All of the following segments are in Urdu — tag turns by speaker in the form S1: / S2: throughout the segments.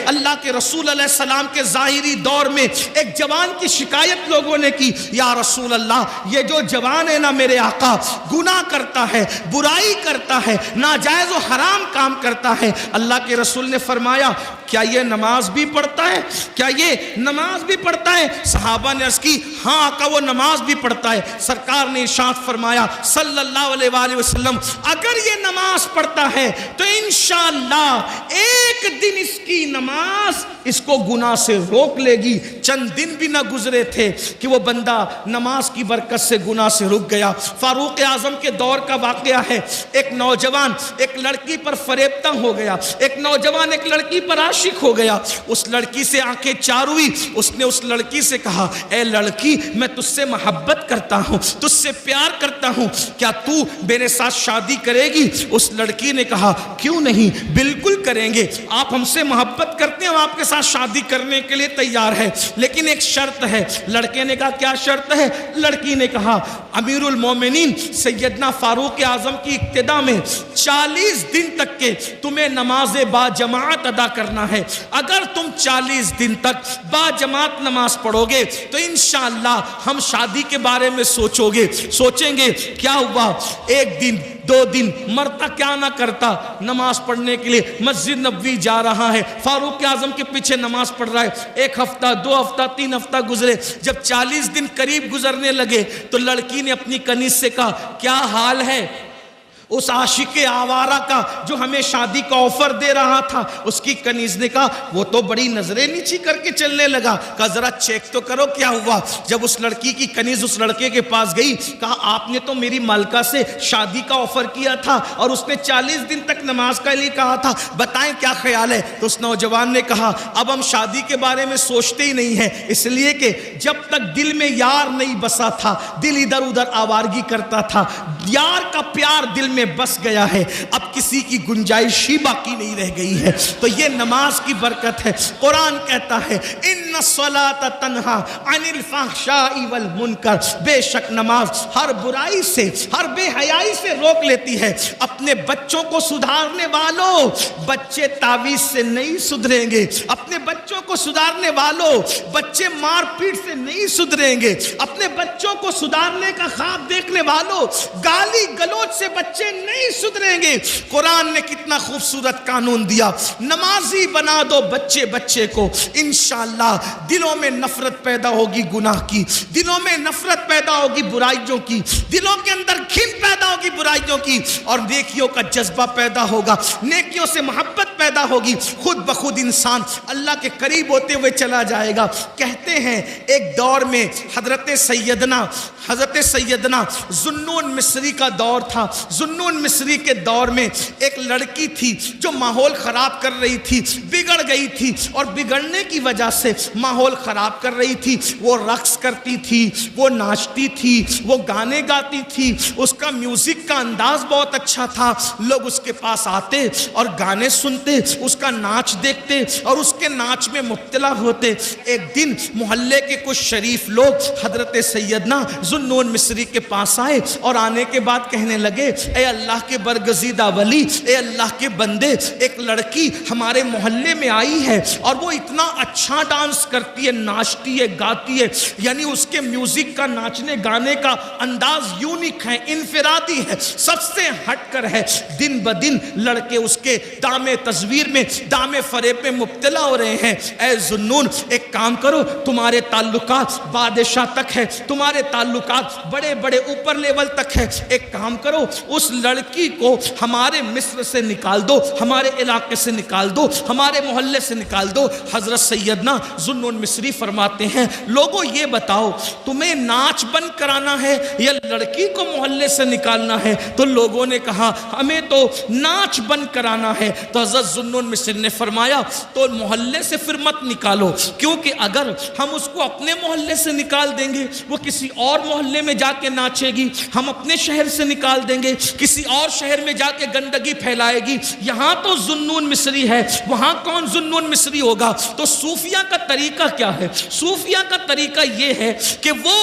S1: اللہ کے رسول علیہ السلام کے ظاہری دور میں ایک جوان کی شکایت لوگوں نے کی، یا رسول اللہ یہ جو جوان ہے نا میرے آقا، گناہ کرتا ہے، برائی کرتا ہے، ناجائز و حرام کام کرتا ہے۔ اللہ کے رسول نے فرمایا کیا یہ نماز بھی پڑھتا ہے؟ کیا یہ نماز بھی پڑھتا ہے؟ صحابہ نے عرض کی ہاں آقا وہ نماز بھی پڑھتا ہے۔ سرکار نے ارشاد فرمایا صلی اللہ علیہ وآلہ وسلم اگر یہ نماز پڑھتا ہے تو انشاءاللہ ایک دن اس کی نماز اس کو گناہ سے روک لے گی۔ چند دن بھی نہ گزرے تھے کہ وہ بندہ نماز کی برکت سے گناہ سے رک گیا۔ فاروق اعظم کے دور کا واقعہ ہے، ایک نوجوان ایک لڑکی پر فریبتہ ہو گیا، ایک نوجوان ایک لڑکی پر عاشق ہو گیا، اس لڑکی سے آنکھیں چار ہوئی، اس نے اس لڑکی سے کہا اے لڑکی میں تجھ سے محبت کرتا ہوں، تجھ سے پیار کرتا ہوں، کیا تو میرے ساتھ شادی کرے گی؟ اس لڑکی نے کہا کیوں نہیں، بالکل کریں گے، آپ ہم سے محبت کرتے ہیں، ہم آپ کے ساتھ شادی کرنے کے لیے تیار ہے، لیکن ایک شرط ہے۔ لڑکے نے کہا کیا شرط ہے؟ لڑکی نے کہا امیر المومنین سیدنا فاروق اعظم کی اقتداء میں 40 دن تک کے تمہیں نماز با جماعت ادا کرنا ہے، اگر تم 40 دن تک با جماعت نماز پڑھو گے تو انشاءاللہ ہم شادی کے بارے میں سوچیں گے۔ کیا ہوا؟ ایک دن 2 دن مرتا کیا نہ کرتا، نماز پڑھنے کے لیے مسجد نبوی جا رہا ہے، فاروق اعظم کے پیچھے نماز پڑھ رہا ہے۔ 1 ہفتہ 2 ہفتہ 3 ہفتہ گزرے، جب 40 دن قریب گزرنے لگے تو لڑکی نے اپنی کنیز سے کہا کیا حال ہے اس عاشق آوارہ کا جو ہمیں شادی کا آفر دے رہا تھا؟ اس کی کنیز نے کہا وہ تو بڑی نظریں نیچی کر کے چلنے لگا۔ کہا ذرا چیک تو کرو کیا ہوا۔ جب اس لڑکی کی کنیز اس لڑکے کے پاس گئی، کہا آپ نے تو میری مالکہ سے شادی کا آفر کیا تھا اور اس نے 40 دن تک نماز کا لیے کہا تھا، بتائیں کیا خیال ہے؟ تو اس نوجوان نے کہا اب ہم شادی کے بارے میں سوچتے ہی نہیں ہیں، اس لیے کہ جب تک دل میں یار نہیں بسا تھا دل ادھر ادھر آوارگی کرتا تھا، یار کا پیار دل میں بس گیا ہے، اب کسی کی گنجائش ہی باقی نہیں رہ گئی ہے۔ تو یہ نماز کی برکت ہے۔ قرآن کہتا ہے ان الصلاۃ تنہا عن الفحشاء والمنکر، بے شک نماز ہر برائی سے ہر بے حیائی سے روک لیتی ہے۔ اپنے بچوں کو سدھارنے والوں، بچے تعویذ سے نہیں سدھریں گے، اپنے بچوں کو سدھارنے والوں بچے مار پیٹ سے نہیں سدھریں گے، اپنے بچوں کو سدھارنے کا خواب دیکھنے والوں گالی گلوچ سے بچے نہیں سدھریں گے۔ قرآن نے کتنا خوبصورت قانون دیا، نمازی بنا دو بچے کو، انشاءاللہ دلوں میں نفرت پیدا ہوگی گناہ کی، دلوں میں نفرت پیدا ہوگی برائیوں کی، دلوں کے اندر گھن پیدا ہوگی برائیوں کی، اور نیکیوں کا جذبہ پیدا ہوگا، نیکیوں سے محبت پیدا ہوگی، خود بخود انسان اللہ کے قریب ہوتے ہوئے چلا جائے گا۔ کہتے ہیں ایک دور میں حضرت سیدنا ذوالنون مصری کا دور تھا۔ ذوالنون مصری کے دور میں ایک لڑکی تھی جو ماحول خراب کر رہی تھی، بگڑ گئی تھی، اور بگڑنے کی وجہ سے ماحول خراب کر رہی تھی۔ وہ رقص کرتی تھی، وہ ناچتی تھی، وہ گانے گاتی تھی، اس کا میوزک کا انداز بہت اچھا تھا، لوگ اس کے پاس آتے اور گانے سنتے، اس کا ناچ دیکھتے اور اس کے ناچ میں مبتلا ہوتے۔ ایک دن محلے کے کچھ شریف لوگ حضرت سیدنا ذوالنون مصری کے پاس آئے اور آنے کے بعد کہنے لگے اے اللہ کے برگزیدہ ولی، اے اللہ کے بندے، ایک لڑکی ہمارے محلے میں آئی ہے اور وہ اتنا اچھا ڈانس کرتی ہے، ناچتی ہے، گاتی ہے، یعنی اس کے میوزک کا ناچنے گانے کا انداز یونیک ہے، انفرادی ہے، سب سے ہٹ کر ہے۔ دن بدن لڑکے اس کے دام تصویر میں، دام فریب میں مبتلا ہو رہے ہیں۔ اے ذوالنون ایک کام کرو، تمہارے تعلقات بادشاہ تک ہے، تمہارے تعلقات بڑے بڑے اوپر لیول تک ہے، ایک کام کرو اس لڑکی کو ہمارے مصر سے نکال دو، ہمارے علاقے سے نکال دو، ہمارے محلے سے نکال دو۔ حضرت سیدنا ذوالنون مصری فرماتے ہیں لوگوں یہ بتاؤ تمہیں ناچ بند کرانا ہے یا لڑکی کو محلے سے نکالنا ہے؟ تو لوگوں نے کہا ہمیں تو ناچ بند کرانا ہے۔ تو حضرت ذوالنون مصری نے فرمایا تو محلے سے پھر مت نکالو، کیونکہ اگر ہم اس کو اپنے محلے سے نکال دیں گے وہ کسی اور محلے میں جا کے ناچے گی، ہم اپنے شہر سے نکال دیں گے کسی اور شہر میں جا کے گندگی پھیلائے گی، یہاں تو ذوالنون مصری ہے وہاں کون ذوالنون مصری ہوگا؟ تو صوفیہ کا طریقہ کیا ہے؟ صوفیہ کا طریقہ یہ ہے کہ وہ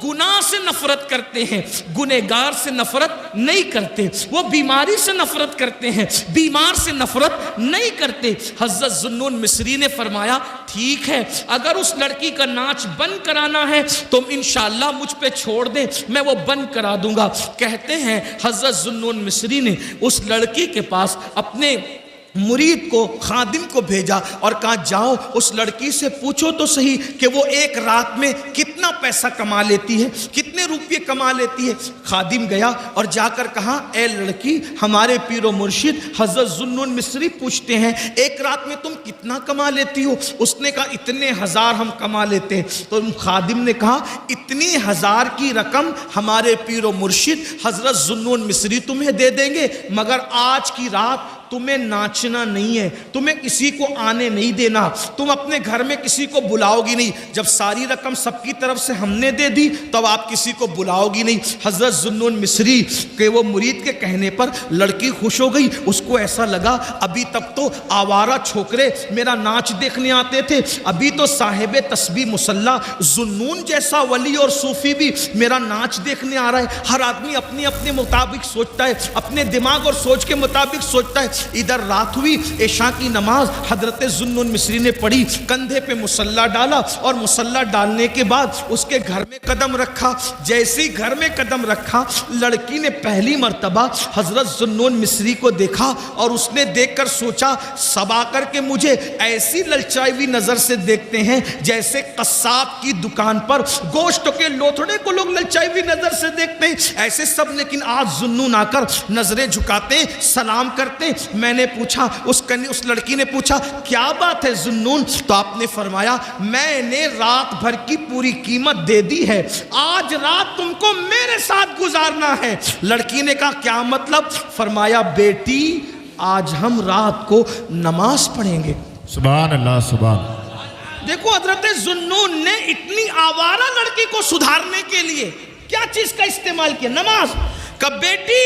S1: گناہ سے نفرت کرتے ہیں، گنہگار سے نفرت نہیں کرتے، وہ بیماری سے نفرت کرتے ہیں، بیمار سے نفرت نہیں کرتے۔ حضرت ذوالنون مصری نے فرمایا ٹھیک ہے، اگر اس لڑکی کا ناچ بند کرانا ہے تو انشاءاللہ مجھ پہ چھوڑ دیں، میں وہ بند کرا دوں گا۔ کہتے ہیں حضرت ذوالنون مصری نے اس لڑکی کے پاس اپنے مرید کو، خادم کو بھیجا اور کہا جاؤ اس لڑکی سے پوچھو تو صحیح کہ وہ ایک رات میں کتنا پیسہ کما لیتی ہے، کتنے روپے کما لیتی ہے۔ خادم گیا اور جا کر کہا اے لڑکی، ہمارے پیر و مرشد حضرت ذوالنون مصری پوچھتے ہیں ایک رات میں تم کتنا کما لیتی ہو؟ اس نے کہا اتنے ہزار ہم کما لیتے ہیں۔ تو خادم نے کہا اتنی ہزار کی رقم ہمارے پیر و مرشد حضرت ذوالنون مصری تمہیں دے دیں گے، مگر آج کی رات تمہیں ناچنا نہیں ہے، تمہیں کسی کو آنے نہیں دینا، تم اپنے گھر میں کسی کو بلاؤ گی نہیں، جب ساری رقم سب کی طرف سے ہم نے دے دی تب آپ کسی کو بلاؤ گی نہیں۔ حضرت ذوالنون مصری کے وہ مرید کے کہنے پر لڑکی خوش ہو گئی، اس کو ایسا لگا ابھی تک تو آوارہ چھوکرے میرا ناچ دیکھنے آتے تھے، ابھی تو صاحب تسبیح مصلی ذوالنون جیسا ولی اور صوفی بھی میرا ناچ دیکھنے آ رہا ہے۔ ہر آدمی اپنے اپنے مطابق سوچتا ہے، اپنے دماغ اور سوچ کے مطابق سوچتا ہے۔ ادھر رات ہوئی، عشاء کی نماز حضرت ذوالنون مصری نے پڑھی، کندھے پہ مصلی ڈالا اور مصلی ڈالنے کے بعد اس کے گھر میں قدم رکھا۔ جیسے ہی گھر میں قدم رکھا، لڑکی نے پہلی مرتبہ حضرت ذوالنون مصری کو دیکھا اور اس نے دیکھ کر سوچا سب آ کر کے مجھے ایسی للچائی ہوئی نظر سے دیکھتے ہیں جیسے قصاب کی دکان پر گوشت کے لوتھڑے کو لوگ للچائی ہوئی نظر سے دیکھتے ہیں، ایسے سب، لیکن آج ذوالنون آ کر نظریں جھکاتے، سلام کرتے۔ میں نے پوچھا، اس لڑکی نے پوچھا کیا بات ہے ذوالنون؟ تو آپ نے فرمایا میں نے رات بھر کی پوری قیمت دے دی ہے، آج رات تم کو میرے ساتھ گزارنا ہے۔ لڑکی نے کہا کیا مطلب؟ فرمایا بیٹی آج ہم رات کو نماز پڑھیں گے۔
S2: سبحان اللہ، سبحان۔
S1: دیکھو حضرت ذوالنون نے اتنی آوارہ لڑکی کو سدھارنے کے لیے کیا چیز کا استعمال کیا؟ نماز کا۔ بیٹی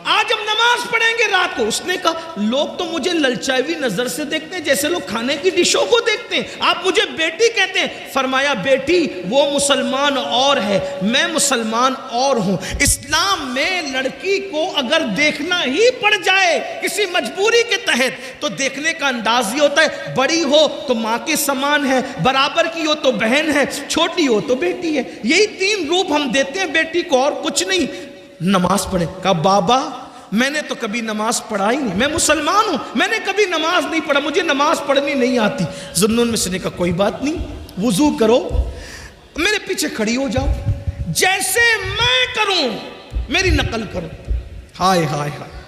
S1: آج ہم نماز پڑھیں گے رات کو۔ اس نے کہا لوگ تو مجھے للچائی ہوئی نظر سے دیکھتے ہیں جیسے لوگ کھانے کی ڈشوں کو دیکھتے ہیں، آپ مجھے بیٹی کہتے ہیں۔ فرمایا بیٹی وہ مسلمان اور ہے، میں مسلمان اور ہوں۔ اسلام میں لڑکی کو اگر دیکھنا ہی پڑ جائے کسی مجبوری کے تحت تو دیکھنے کا انداز یہ ہوتا ہے، بڑی ہو تو ماں کے سامان ہے، برابر کی ہو تو بہن ہے، چھوٹی ہو تو بیٹی ہے۔ یہی تین روپ ہم دیتے ہیں بیٹی کو اور کچھ نہیں۔ نماز پڑھے۔ کہا بابا میں نے تو کبھی نماز پڑھا ہی نہیں، میں مسلمان ہوں، میں نے کبھی نماز نہیں پڑھا، مجھے نماز پڑھنی نہیں آتی۔ ذوالنون مصری نے کہا کوئی بات نہیں، وضو کرو، میرے پیچھے کھڑی ہو جاؤ، جیسے میں کروں میری نقل کرو۔ ہائے ہائے ہائے،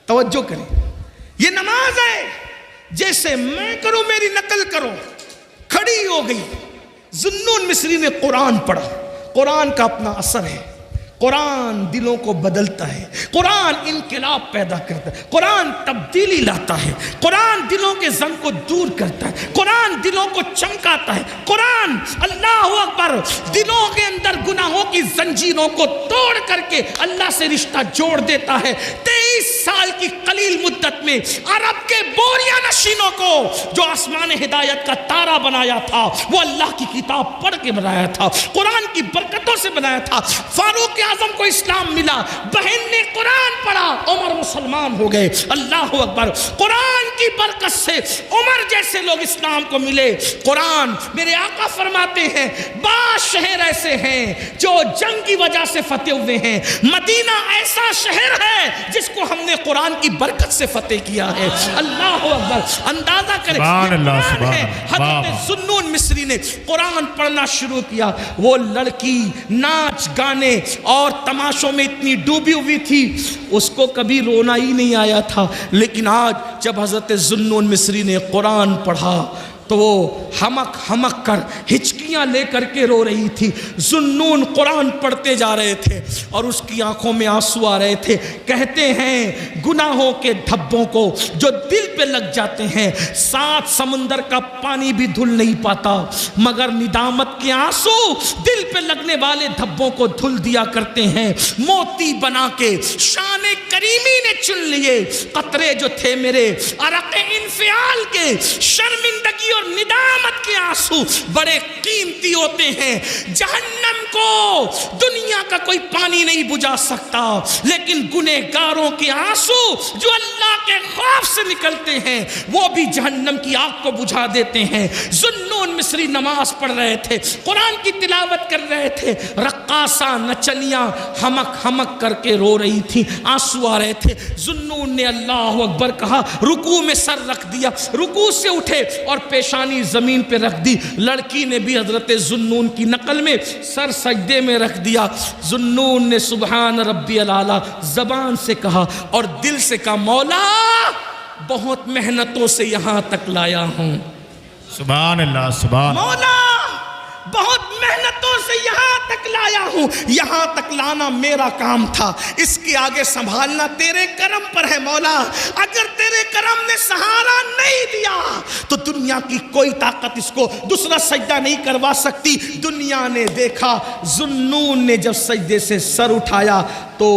S1: توجہ کریں، یہ نماز ہے، جیسے میں کروں میری نقل کرو۔ کھڑی ہو گئی۔ ذوالنون مصری نے قرآن پڑھا۔ قرآن کا اپنا اثر ہے، قرآن دلوں کو بدلتا ہے، قرآن انقلاب پیدا کرتا ہے، قرآن تبدیلی لاتا ہے، قرآن دلوں کے زنگ کو دور کرتا ہے، قرآن دلوں کو چمکاتا ہے، قرآن اللہ اکبر دلوں کے اندر گناہوں کی زنجیروں کو توڑ کر کے اللہ سے رشتہ جوڑ دیتا ہے۔ 23 سال کی قلیل مدت میں عرب کے بوریا نشینوں کو جو آسمان ہدایت کا تارا بنایا تھا وہ اللہ کی کتاب پڑھ کے بنایا تھا، قرآن کی برکتوں سے بنایا تھا۔ فاروق اعظم کو اسلام ملا، بہن نے قرآن پڑھا، عمر مسلمان ہو گئے۔ اللہ اکبر، قرآن کی برکت سے عمر جیسے لوگ اسلام کو ملے۔ قرآن، میرے آقا فرماتے ہیں بعض شہر ایسے ہیں جو جنگ کی وجہ سے فتح ہوئے ہیں، مدینہ ایسا شہر ہے جس کو ہم نے قرآن کی برکت سے فتح کیا ہے۔ اللہ اکبر، اندازہ کریں
S2: سبحان اللہ، سبحان
S1: ہے۔
S2: اللہ۔
S1: حضرت ذوالنون مصری نے قرآن پڑھنا شروع کیا، وہ لڑکی ناچ گانے اور تماشوں میں اتنی ڈوبی ہوئی تھی اس کو کبھی رونا ہی نہیں آیا تھا، لیکن آج جب حضرت ذوالنون مصری نے قرآن پڑھا تو وہ ہمک ہمک کر ہچکیاں لے کر کے رو رہی تھی۔ ذوالنون قرآن پڑھتے جا رہے تھے اور اس کی آنکھوں میں آنسو آ رہے تھے۔ کہتے ہیں گناہوں کے دھبوں کو جو دل پہ لگ جاتے ہیں 7 سمندر کا پانی بھی دھل نہیں پاتا، مگر ندامت کے آنسو دل پہ لگنے والے دھبوں کو دھل دیا کرتے ہیں۔ موتی بنا کے شان کریمی نے چن لیے قطرے جو تھے میرے عرق انفعال کے، شرمندہ شرمندگی اور ندامت کے آنسو بڑے قیمتی ہوتے ہیں. جہنم کو دنیا کا کوئی پانی نہیں بجھا سکتا، لیکن گنہگاروں کے آنسو جو اللہ کے خوف سے نکلتے ہیں وہ بھی جہنم کی آگ کو بجھا دیتے ہیں. ذوالنون مصری نماز پڑھ رہے تھے، قرآن کی تلاوت کر رہے تھے. رقاصہ نچنیاں ہمک ہمک کر کے رو رہی تھی، آنسو آ رہے تھے. ذوالنون نے اللہ اکبر کہا، رکوع میں سر رکھ دیا، رکوع سے اٹھے اور پیشانی زمین پہ رکھ دی. لڑکی نے بھی حضرت ذوالنون کی نقل میں سر سجدے میں رکھ دیا. ذوالنون نے سبحان ربی الاعلیٰ زبان سے کہا اور دل سے کہا، مولا بہت محنتوں سے یہاں تک لایا ہوں.
S2: سبحان اللہ سبحان.
S1: مولا بہت محنتوں سے یہاں تک لایا ہوں. یہاں تک لانا میرا کام تھا، اس کے آگے سنبھالنا تیرے کرم پر ہے. مولا اگر تیرے کرم نے سہارا نہیں دیا تو دنیا کی کوئی طاقت اس کو دوسرا سجدہ نہیں کروا سکتی. دنیا نے دیکھا، ذوالنون نے جب سجدے سے سر اٹھایا تو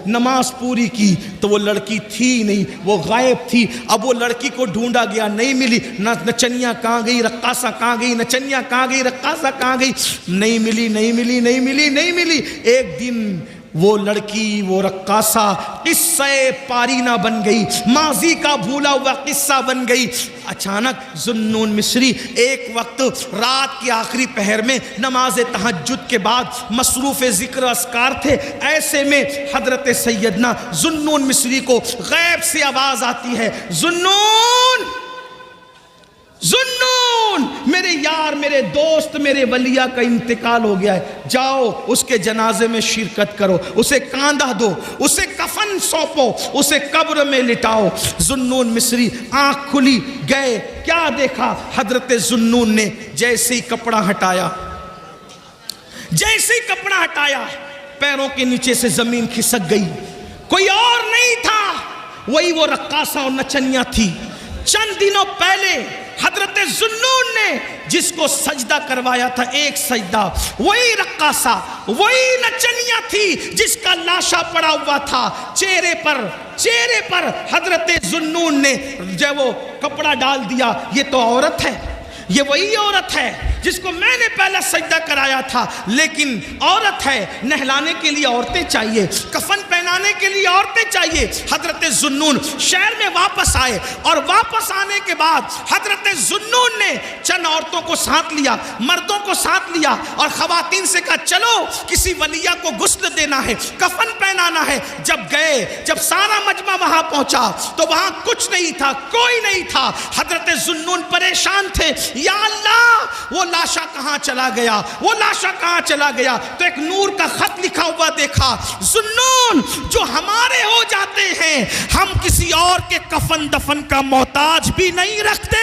S1: نماز پوری کی تو وہ لڑکی تھی نہیں، وہ غائب تھی. اب وہ لڑکی کو ڈھونڈا گیا، نہیں ملی. نچنیاں کہاں گئی، رقاصہ کہاں گئی، نچنیاں کہاں گئی، رقاصہ کہاں گئی، نہیں ملی نہیں ملی نہیں ملی نہیں ملی. ایک دن وہ لڑکی، وہ رقاصہ قصہ پارینہ بن گئی، ماضی کا بھولا ہوا قصہ بن گئی. اچانک ذوالنون مصری ایک وقت رات کے آخری پہر میں نماز تہجد کے بعد مصروف ذکر اذکار تھے. ایسے میں حضرت سیدنا ذوالنون مصری کو غیب سے آواز آتی ہے، ذوالنون ذوالنون، میرے یار، میرے دوست، میرے ولیہ کا انتقال ہو گیا ہے، جاؤ اس کے جنازے میں شرکت کرو، اسے کاندھا دو، اسے کفن سونپو، اسے قبر میں لٹاؤ. ذوالنون مصری آنکھ کھلی، گئے. کیا دیکھا؟ حضرت ذوالنون نے جیسے ہی کپڑا ہٹایا، جیسے ہی کپڑا ہٹایا پیروں کے نیچے سے زمین کھسک گئی. کوئی اور نہیں تھا، وہی وہ رقاصہ اور نچنیاں تھی. چند دنوں پہلے حضرت ذوالنون نے جس کو سجدہ کروایا تھا، ایک سجدہ، وہی رقاصہ، وہی نچنیاں تھی جس کا لاشا پڑا ہوا تھا. چہرے پر حضرت ذوالنون نے جب وہ کپڑا ڈال دیا. یہ تو عورت ہے، یہ وہی عورت ہے جس کو میں نے پہلا سجدہ کرایا تھا. لیکن عورت ہے، نہلانے کے لیے عورتیں چاہیے، کفن پہنانے کے لیے عورتیں چاہیے. حضرت ذوالنون شہر میں واپس آئے اور واپس آنے کے بعد حضرت ذوالنون نے چند عورتوں کو ساتھ لیا، مردوں کو ساتھ لیا اور خواتین سے کہا، چلو کسی ولیہ کو غسل دینا ہے، کفن پہنانا ہے. جب گئے، جب سارا مجمع وہاں پہنچا تو وہاں کچھ نہیں تھا، کوئی نہیں تھا. حضرت ذوالنون پریشان تھے، یا اللہ وہ لاشا کہاں چلا گیا، وہ لاشا کہاں چلا گیا. تو ایک نور کا خط لکھا ہوا دیکھا، ذوالنون جو ہمارے ہو جاتے ہیں ہم کسی اور کے کفن دفن کا محتاج بھی نہیں رکھتے،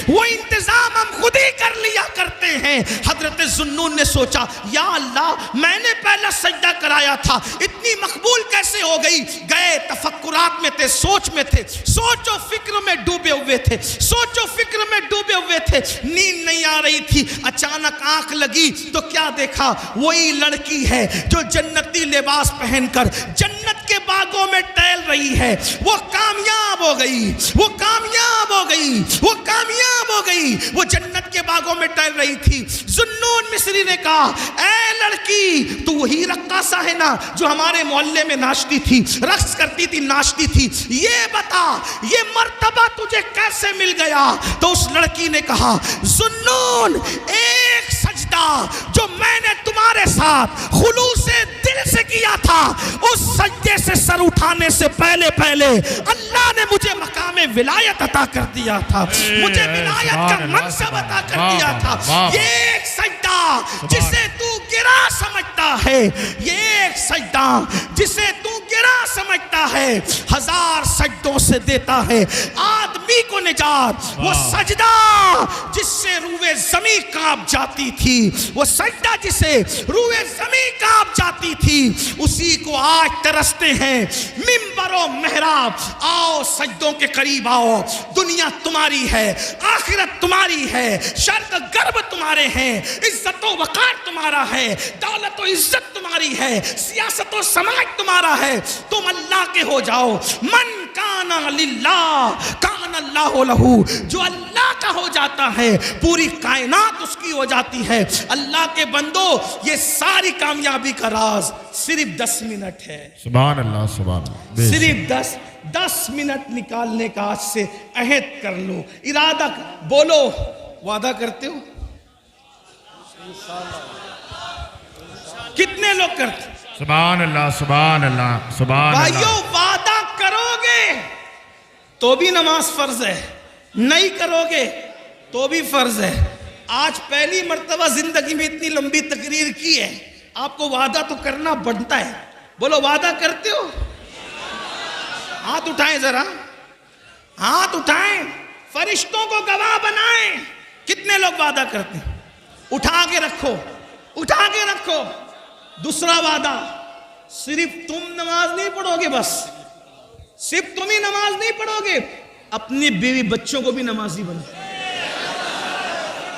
S1: وہ انتظام ہم خود ہی کر لیا کرتے ہیں. حضرت ذوالنون نے سوچا، یا اللہ میں نے پہلا سجدہ کرایا تھا، اتنی مقبول کیسے ہو گئی. گئے، تفکرات میں تھے، سوچ میں تھے، سوچ و فکر میں ڈوبے ہوئے تھے، سوچ و فکر میں ڈوبے ہوئے تھے. نیند نہیں آ رہی تھی. اچانک آنکھ لگی تو کیا دیکھا؟ وہی لڑکی ہے جو جنتی لباس پہن کر جنت کے باغوں میں ٹہل رہی ہے. وہ کامیاب ہو گئی، وہ کامیاب ہو گئی، وہ کامیاب ہو گئی. وہ جنت کے باغوں میں ٹہل رہی تھی. ذوالنون مصری نے کہا، اے لڑکی، تو وہی رقاصہ ہے نا جو ہمارے محلے میں ناچتی تھی، رقص کرتی تھی، ناچتی تھی، یہ بتا یہ مرتبہ تجھے کیسے مل گیا؟ تو اس لڑکی نے کہا، ذوالنون، ایک سجدہ جو میں نے تمہارے ساتھ خلوص دل سے کیا تھا، اس سجدے سے سر اٹھانے سے پہلے اللہ نے مجھے مقام ولایت عطا کر دیا تھا، مجھے ولایت کا منصب عطا کر دیا تھا. یہ ایک سجدہ جسے تو گرا سمجھتا ہے، یہ ایک سجدہ جسے تو گرا سمجھتا ہے، 1000 سجدوں سے دیتا ہے آدمی کو نجات. وہ سجدہ جس سے روئے زمین کانپ جاتی تھی، وہ سجدہ جسے روئے زمین کانپ جاتی تھی، اسی کو آج ترستے ہیں منبر و محراب. آؤ سجدوں کے قریب آؤ. دنیا تمہاری ہے، آخرت تمہاری ہے، شرق غرب تمہارے ہیں، عزت و وقار تمہارا ہے، دولت و عزت تمہاری ہے، سیاست و سماج تمہارا ہے. تم اللہ کے ہو جاؤ. من کان للہ کان اللہ لہ. جو اللہ کا ہو جاتا ہے، پوری کائنات اس کی ہو جاتی ہے۔ اللہ کے بندو، یہ ساری کامیابی کا راز صرف 10 منٹ ہے۔
S2: سبحان اللہ سبحان اللہ۔
S1: صرف 10 منٹ نکالنے کا آج سے عہد کر لو، ارادہ بولو، وعدہ کرتے ہو؟ کتنے لوگ کرتے؟
S2: سبحان اللہ سبحان اللہ سبحان اللہ۔
S1: بھائیو، وعدہ کرو گے تو بھی نماز فرض ہے، نہیں کرو گے تو بھی فرض ہے۔ آج پہلی مرتبہ زندگی میں اتنی لمبی تقریر کی ہے، آپ کو وعدہ تو کرنا بنتا ہے۔ بولو، وعدہ کرتے ہو؟ ہاتھ اٹھائیں ذرا، ہاتھ اٹھائیں، فرشتوں کو گواہ بنائیں۔ کتنے لوگ وعدہ کرتے ہیں؟ اٹھا کے رکھو، اٹھا کے رکھو۔ دوسرا وعدہ، صرف تم نماز نہیں پڑھو گے، بس صرف تم ہی نماز نہیں پڑھو گے، اپنی بیوی بچوں کو بھی نمازی بنو۔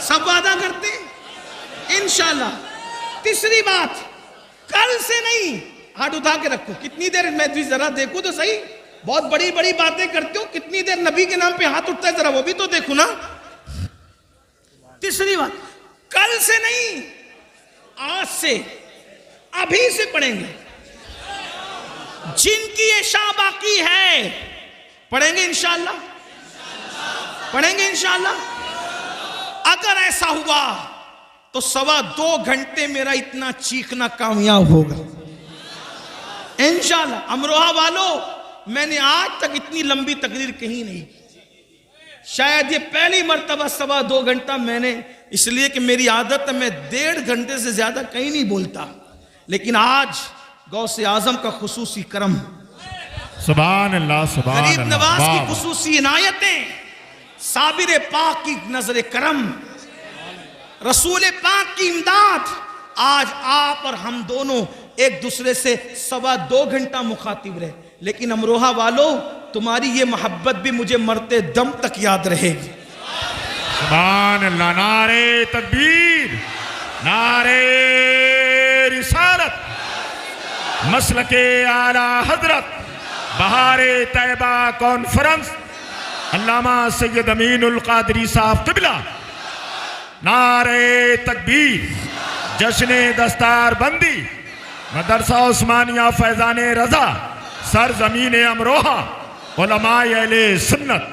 S1: سب وعدہ کرتے ہیں انشاءاللہ۔ تیسری بات، کل سے نہیں، ہاتھ اٹھا کے رکھو۔ کتنی دیر میں ذرا دیکھوں تو صحیح، بہت بڑی بڑی باتیں کرتے ہو، کتنی دیر نبی کے نام پہ ہاتھ اٹھتا ہے، ذرا وہ بھی تو دیکھو نا۔ تیسری بات، کل سے نہیں، آج سے، ابھی سے پڑھیں گے۔ جن کی عشاء باقی ہے پڑھیں گے انشاءاللہ، پڑھیں گے انشاءاللہ۔ اگر ایسا ہوا تو 2.25 گھنٹے میرا اتنا چیخنا کامیاب ہوگا انشاءاللہ۔ امروہہ والو، میں نے آج تک اتنی لمبی تقریر کہیں نہیں کی، شاید یہ پہلی مرتبہ 2.25 گھنٹہ میں نے، اس لیے کہ میری عادت ہے میں 1.5 گھنٹے سے زیادہ کہیں نہیں بولتا، لیکن آج غوث اعظم کا خصوصی کرم،
S2: سبحان اللہ سبحان
S1: غریب
S2: اللہ۔
S1: نواز
S2: واہ
S1: کی
S2: واہ۔
S1: خصوصی عنایتیں، صابر پاک کی نظر کرم، رسول پاک کی امداد، آج آپ اور ہم دونوں ایک دوسرے سے 2.25 گھنٹہ مخاطب رہے۔ لیکن امروہہ والو، تمہاری یہ محبت بھی مجھے مرتے دم تک یاد رہے گی۔
S2: سبحان اللہ۔ نعرہ تکبیر، نعرہ رسالت، مسلک اعلیٰ حضرت، بہار طیبہ کانفرنس، علامہ سید امین القادری صاحب قبلہ، نعرہ تکبیر، جشن دستار بندی، مدرسہ عثمانیہ فیضان رضا، سرزمین امروہہ، علماء اہل سنت۔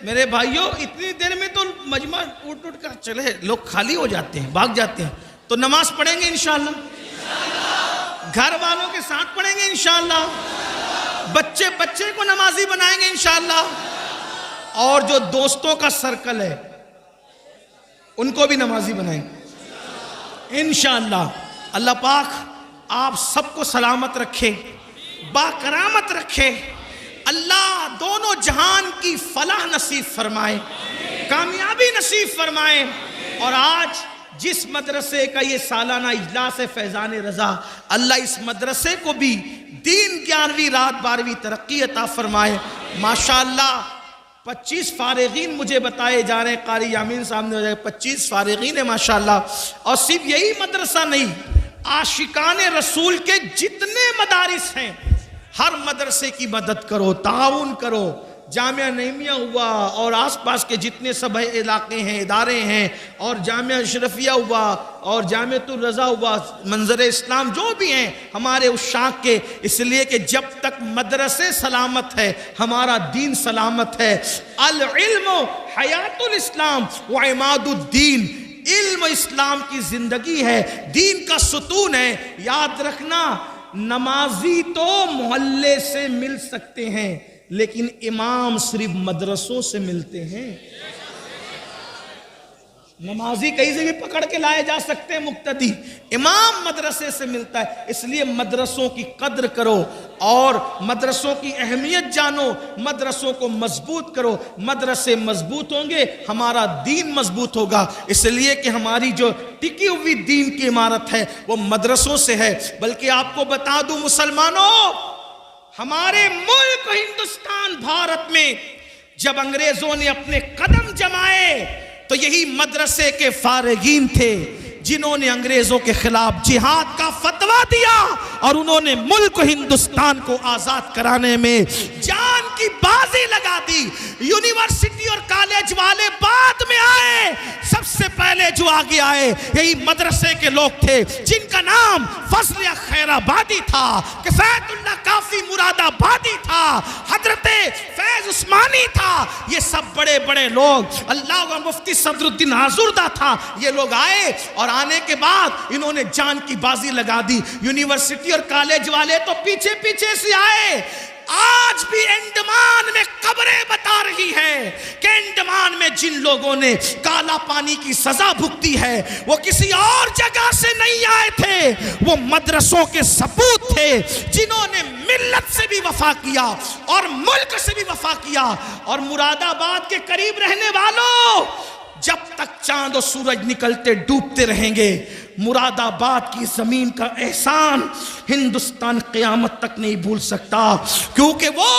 S1: میرے بھائیوں، اتنی دیر میں تو مجمع اٹھ کر چلے، لوگ خالی ہو جاتے ہیں، بھاگ جاتے ہیں، تو نماز پڑھیں گے انشاءاللہ، گھر والوں کے ساتھ پڑھیں گے انشاءاللہ، بچے کو نمازی بنائیں گے انشاءاللہ، اور جو دوستوں کا سرکل ہے ان کو بھی نمازی بنائیں گے انشاءاللہ۔ اللہ پاک آپ سب کو سلامت رکھے، باکرامت رکھے، اللہ دونوں جہان کی فلاح نصیب فرمائے، کامیابی نصیب فرمائے۔ اور آج جس مدرسے کا یہ سالانہ اجلاس ہے فیضان رضا، اللہ اس مدرسے کو بھی دین 11ویں رات 12ویں ترقی عطا فرمائے۔ ماشاءاللہ 25 فارغین مجھے بتائے جا رہے ہیں، قاری یامین صاحب نے 25 فارغین ہیں ماشاءاللہ۔ اور صرف یہی مدرسہ نہیں، عاشقان رسول کے جتنے مدارس ہیں، ہر مدرسے کی مدد کرو، تعاون کرو۔ جامعہ نعیمیہ ہوا اور آس پاس کے جتنے سب علاقے ہیں، ادارے ہیں، اور جامعہ اشرفیہ ہوا اور جامعۃ الرضا ہوا، منظر اسلام، جو بھی ہیں ہمارے عشاق کے، اس لیے کہ جب تک مدرسے سلامت ہے ہمارا دین سلامت ہے۔ العلم حیات الاسلام و عماد الدین، علم اسلام کی زندگی ہے، دین کا ستون ہے۔ یاد رکھنا، نمازی تو محلے سے مل سکتے ہیں لیکن امام صرف مدرسوں سے ملتے ہیں۔ نمازی کہیں سے بھی پکڑ کے لائے جا سکتے ہیں مقتدی، امام مدرسے سے ملتا ہے۔ اس لیے مدرسوں کی قدر کرو اور مدرسوں کی اہمیت جانو، مدرسوں کو مضبوط کرو۔ مدرسے مضبوط ہوں گے ہمارا دین مضبوط ہوگا، اس لیے کہ ہماری جو ٹکی ہوئی دین کی عمارت ہے وہ مدرسوں سے ہے۔ بلکہ آپ کو بتا دوں مسلمانوں، ہمارے ملک ہندوستان بھارت میں جب انگریزوں نے اپنے قدم جمائے تو یہی مدرسے کے فارغین تھے جنہوں نے انگریزوں کے خلاف جہاد کا فتویٰ دیا اور انہوں نے ملک ہندوستان کو آزاد کرانے میں جان کی بازی لگا دی. یونیورسٹی اور کالج والے بعد میں آئے, سب سے پہلے جو آگے آئے یہی مدرسے کے لوگ تھے جن کا نام فضل خیر آبادی تھا, کفایت اللہ کافی مراد آبادی تھا, حضرت فیض عثمانی تھا. یہ سب بڑے بڑے لوگ, اللہ و مفتی صدر الدین آزردہ تھا. یہ لوگ آئے اور آنے کے بعد انہوں نے جان کی بازی لگا دی. یونیورسٹی اور کالج والے تو پیچھے پیچھے سے آئے. آج بھی انڈمان میں قبریں بتا رہی ہے کہ انڈمان میں جن لوگوں نے کالا پانی کی سزا بھگتی ہے وہ کسی اور جگہ سے نہیں آئے تھے, وہ مدرسوں کے سپوت تھے جنہوں نے ملت سے بھی وفا کیا اور ملک سے بھی وفا کیا. اور مراد آباد کے قریب رہنے والوں, جب تک چاند و سورج نکلتے ڈوبتے رہیں گے, مراد آباد کی زمین کا احسان ہندوستان قیامت تک نہیں بھول سکتا, کیونکہ وہ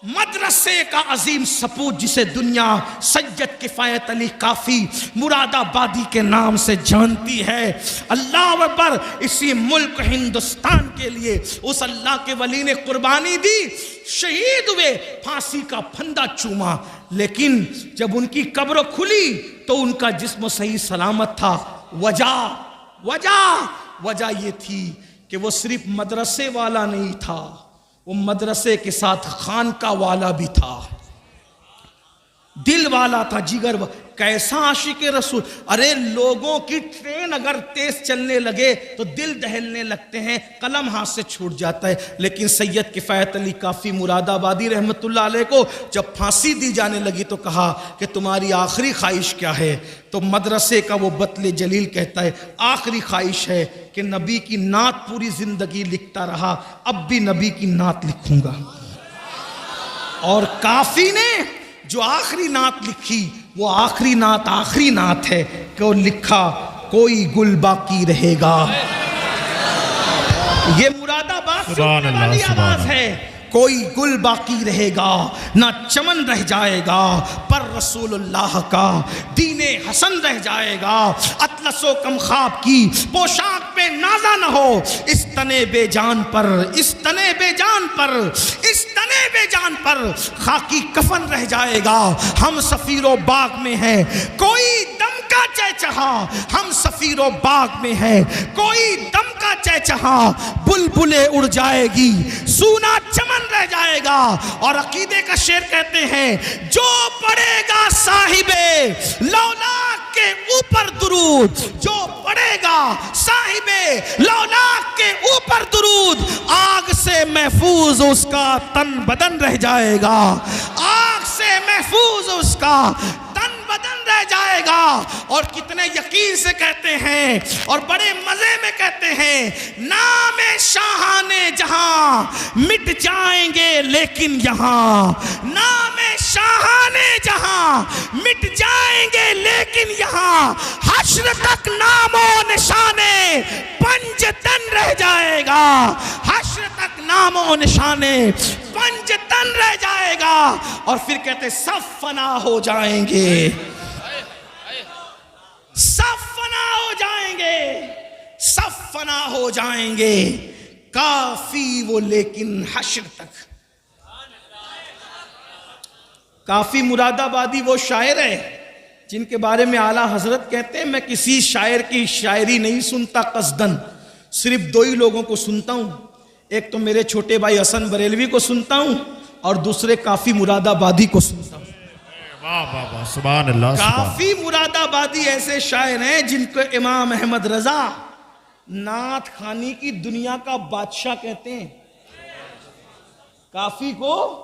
S1: مدرسے کا عظیم سپوت جسے دنیا سید کفایت علی کافی مراد آبادی کے نام سے جانتی ہے. اللہ اکبر. اسی ملک ہندوستان کے لیے اس اللہ کے ولی نے قربانی دی, شہید ہوئے, پھانسی کا پھندا چوما, لیکن جب ان کی قبر کھلی تو ان کا جسم صحیح سلامت تھا. وجہ یہ تھی کہ وہ صرف مدرسے والا نہیں تھا, وہ مدرسے کے ساتھ خانقاہ والا بھی تھا, دل والا تھا, جگر. کیسا عاشق رسول. ارے لوگوں کی ٹرین اگر تیز چلنے لگے تو دل دہلنے لگتے ہیں, قلم ہاتھ سے چھوٹ جاتا ہے. لیکن سید کفایت علی کافی مراد آبادی رحمت اللہ علیہ کو جب پھانسی دی جانے لگی تو کہا کہ تمہاری آخری خواہش کیا ہے؟ تو مدرسے کا وہ بطل جلیل کہتا ہے آخری خواہش ہے کہ نبی کی نعت پوری زندگی لکھتا رہا, اب بھی نبی کی نعت لکھوں گا. اور کافی نے جو آخری نعت لکھی وہ آخری نعت ہے کہ وہ لکھا کوئی گل باقی رہے گا. یہ مراد آباد سننے والی آواز ہے. کوئی گل باقی رہے گا, نہ چمن رہ جائے گا, پر رسول اللہ کا دین حسن رہ جائے گا. اطلس و کم خواب کی پوشاک پہ نازا نہ ہو, اس تنے بے جان پر خاکی کفن رہ جائے گا. ہم سفیر و باغ میں ہیں کوئی دم کا چہچہا, ہم سفیر و باغ میں ہیں کوئی دم کا چہچہا, بلبلیں اڑ جائے گی سونا چمن رہ جائے گا. اور عقیدے کا شعر کہتے ہیں جو پڑھے گا صاحب لولاک کے اوپر درود, جو پڑھے گا صاحب لولاک کے اوپر درود, آگ سے محفوظ اس کا تن بدن رہ جائے گا, آگ سے محفوظ اس کا تن بدن رہ جائے گا. اور کتنے یقین سے کہتے ہیں اور بڑے مزے میں کہتے ہیں نام شاہان جہاں مٹ جائیں گے لیکن یہاں, نام شاہان جہاں مٹ جائیں گے لیکن یہاں, حشر تک نام و نشانے پنجتن رہ جائے گا, حشر تک نام و نشانے پنجتن رہ جائے گا. اور پھر کہتے سب فنا ہو جائیں گے, سب فنا ہو جائیں گے, سب فنا ہو جائیں گے, کافی وہ لیکن حشر تک. کافی مراد آبادی وہ شاعر ہے جن کے بارے میں اعلیٰ حضرت کہتے ہیں میں کسی شاعر کی شاعری نہیں سنتا قصدن, صرف دو ہی لوگوں کو سنتا ہوں, ایک تو میرے چھوٹے بھائی حسن بریلوی کو سنتا ہوں اور دوسرے کافی مراد آبادی کو سنتا ہوں.
S2: سبحان اللہ.
S1: کافی مراد آبادی ایسے شاعر ہیں جن کو امام احمد رضا نعت خوانی کی دنیا کا بادشاہ کہتے ہیں. کافی کو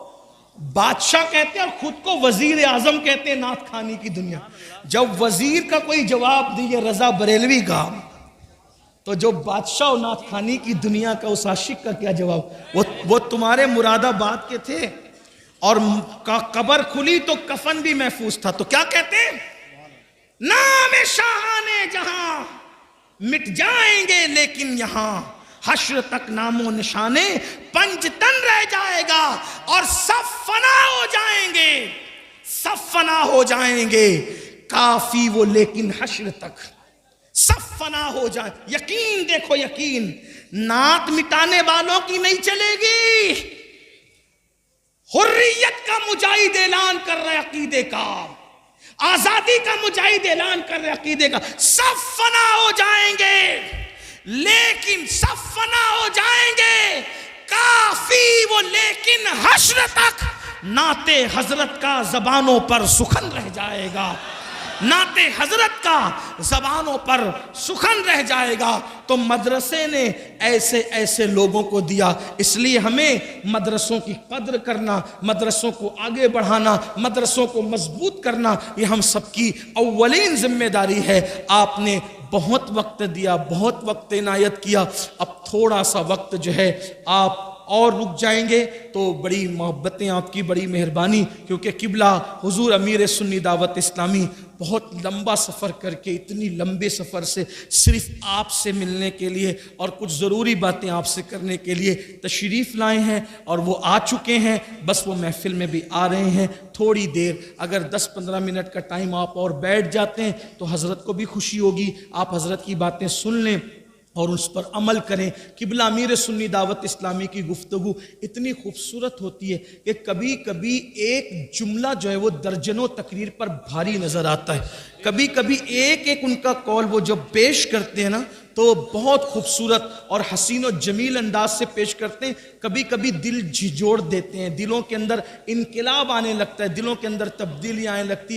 S1: بادشاہ کہتے ہیں اور خود کو وزیر اعظم کہتے ہیں نعت خوانی کی دنیا. جب وزیر کا کوئی جواب دیے رضا بریلوی کا تو جو بادشاہ و نعت خوانی کی دنیا کا اس عاشق کا کیا جواب. وہ تمہارے مراد آباد کے تھے اور قبر کھلی تو کفن بھی محفوظ تھا, تو کیا کہتے ہیں نام شاہان جہاں مٹ جائیں گے لیکن یہاں, حشر تک نام و نشانے پنجتن رہ جائے گا اور سب فنا ہو جائیں گے, سب فنا ہو جائیں گے, کافی وہ لیکن حشر تک سب فنا ہو جائیں. یقین دیکھو یقین, نعت مٹانے والوں کی نہیں چلے گی, حریت کا مجاہد اعلان کر رہے عقیدے کا، آزادی کا مجاہد اعلان کر رہے عقیدے کا. سب فنا ہو جائیں گے، لیکن سب فنا ہو جائیں گے، کافی وہ لیکن حشر تک نعت حضرت کا زبانوں پر سخن رہ جائے گا، نعت حضرت کا زبانوں پر سخن رہ جائے گا. تو مدرسے نے ایسے ایسے لوگوں کو دیا. اس لیے ہمیں مدرسوں کی قدر کرنا، مدرسوں کو آگے بڑھانا، مدرسوں کو مضبوط کرنا، یہ ہم سب کی اولین ذمہ داری ہے. آپ نے بہت وقت دیا، بہت وقت عنایت کیا، اب تھوڑا سا وقت جو ہے آپ اور رک جائیں گے تو بڑی محبتیں آپ کی، بڑی مہربانی، کیونکہ قبلہ حضور امیر سنی دعوت اسلامی بہت لمبا سفر کر کے، اتنی لمبے سفر سے صرف آپ سے ملنے کے لیے اور کچھ ضروری باتیں آپ سے کرنے کے لیے تشریف لائے ہیں، اور وہ آ چکے ہیں. بس وہ محفل میں بھی آ رہے ہیں. تھوڑی دیر اگر 10-15 منٹ کا ٹائم آپ اور بیٹھ جاتے ہیں تو حضرت کو بھی خوشی ہوگی، آپ حضرت کی باتیں سن لیں اور اس پر عمل کریں. قبلہ امیر سنی دعوت اسلامی کی گفتگو اتنی خوبصورت ہوتی ہے کہ کبھی کبھی ایک جملہ جو ہے وہ درجنوں تقریر پر بھاری نظر آتا ہے. کبھی کبھی ایک ایک ان کا قول وہ جو پیش کرتے ہیں نا تو بہت خوبصورت اور حسین و جمیل انداز سے پیش کرتے ہیں. کبھی کبھی دل جھجوڑ دیتے ہیں، دلوں کے اندر انقلاب آنے لگتا ہے، دلوں کے اندر تبدیلی آنے لگتی ہے.